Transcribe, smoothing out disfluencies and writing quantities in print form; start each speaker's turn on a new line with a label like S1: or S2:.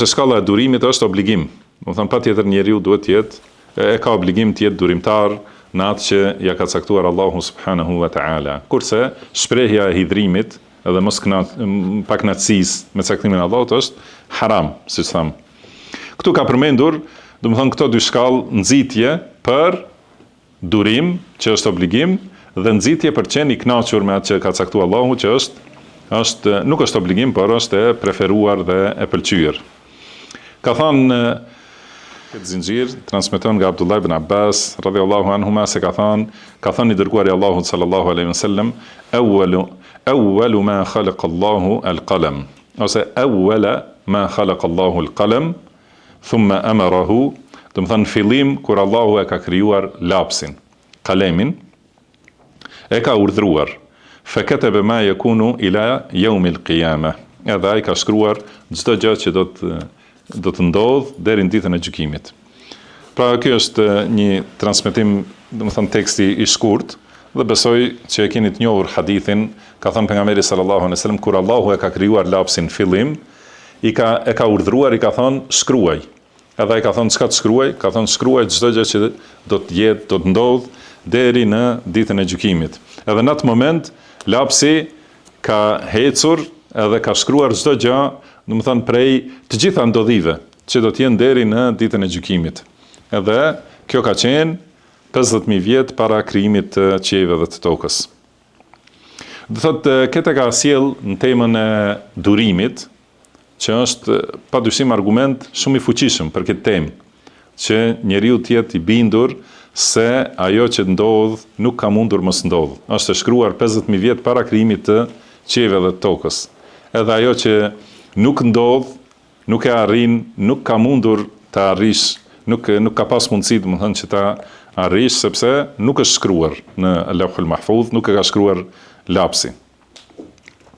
S1: Shkalla e durimit është obligim. Do të thonë patjetër njeriu duhet të jetë ka obligim të jetë durimtar në atë që ja ka caktuar Allahu subhanahu wa taala. Kurse shprehja e hidhrimit edhe mos pakënaqësisë me caktimin e Allahut është haram, siç tham. Ktu ka përmendur, do të thonë këto dy shkallë, nxitje për durim, që është obligim, dhe nxitje për qenë i kënaqur me atë që ka caktuar Allahu, që nuk është obligim, por është e preferuar dhe e pëlqyer. Ka thënë këtë zinxhir transmeton nga Abdullah ibn Abbas radhiyallahu anhuma se ka thënë i dërguari Allahut sallallahu alaihi wasallam, awwalu ma khalaqa Allahu al-qalam, ose awwala ma khalaqa Allahu al-qalam thumma amarahu, do të thënë fillim kur Allahu e ka krijuar lapsin, kalemin, e ka urdhëruar, fa kataba ma yakunu ila yawm al-qiyamah, edhe ai ka shkruar çdo gjë që do të ndodh deri në ditën e gjykimit. Pra kjo është një transmetim, do të thënë teksti i shkurt, dhe besoj që e keni të njohur hadithin, ka thënë pejgamberi sallallahu alaihi wasallam, kur Allahu e ka krijuar lapsin fillim, e ka urdhëruar, i ka thënë shkruaj. Edhe ai ka thënë çka të shkruaj? Ka thënë shkruaj çdo gjë që do të ndodh deri në ditën e gjykimit. Edhe në atë moment lapsi ka hecur edhe ka shkruar çdo gjë, do të thënë prej të gjitha ndodhive që do të jenë deri në ditën e gjykimit. Edhe kjo ka qenë 50.000 vjet para krijimit të qiejve dhe të tokës. Do thotë këtë ka sjell në temën e durimit, që është padyshim argument shumë i fuqishëm për këtë temë, që njeriu të jetë i bindur se ajo që ndodh nuk ka mundur mos ndodh. Është shkruar 50.000 vjet para krijimit të qiejve dhe të tokës. Edhe ajo që nuk ndodh, nuk e arrin, nuk ka mundur të arrish, nuk ka pas mundësi, do të thënë, që ta arrish, sepse nuk është shkruar në Lauhul Mahfuz, nuk e ka shkruar lapsi.